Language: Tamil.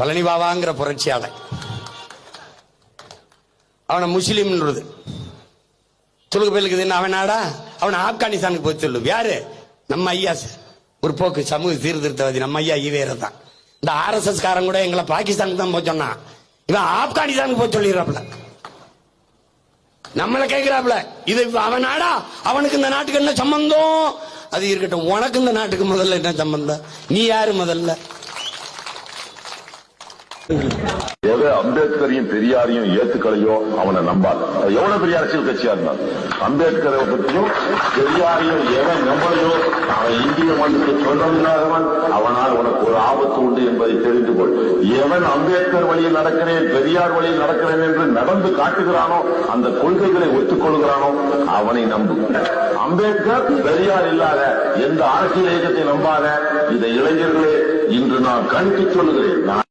பழனி பாபாங்கிற புரட்சியாளன். அவனை முஸ்லீம்ன்றது துலுக்கு பேருக்கு அவன் நாடா, அவனை ஆப்கானிஸ்தானுக்கு போய் சொல்லு. யாரு? நம்ம ஐயா ஒரு போக்கு சமூக சீர்திருத்தவாதி நம்ம ஐயா ஈவேர தான். இந்த RSS காரன் கூட எங்களை பாகிஸ்தானுக்கு தான் போய் சொன்னான், இவன் ஆப்கானிஸ்தானுக்கு போய் சொல்லிடுறாப்ல. நம்மள கேட்கிறாப்ல, இது அவன் நாடா, அவனுக்கு இந்த நாட்டுக்கு என்ன சம்பந்தம்? அது இருக்கட்டும், உனக்கு இந்த நாட்டுக்கு முதல்ல என்ன சம்பந்தம்? நீ யாரு முதல்ல? எதை அம்பேத்கரையும் பெரியாரையும் ஏத்துக்கலையோ அவனை நம்பாது. எவ்வளவு பெரிய அரசியல் கட்சியா இருந்தாலும் அம்பேத்கரை பற்றியும் பெரியாரையும் எவன் நம்பலையோ அவன் இந்திய மண்ணுக்கு சொந்தமில்லாதவன். அவனால் உனக்கு ஒரு ஆபத்து உண்டு என்பதை தெரிந்து கொள். எவன் அம்பேத்கர் வழியில் நடக்கிறேன், பெரியார் வழியில் நடக்கிறேன் என்று நடந்து காட்டுகிறானோ, அந்த கொள்கைகளை ஒத்துக்கொள்கிறானோ அவனை நம்பு. அம்பேத்கர் பெரியார் இல்லாத எந்த அரசியல் இயக்கத்தை நம்பாத. இதை இளைஞர்களே இன்று நான் கணித்து சொல்லுகிறேன்.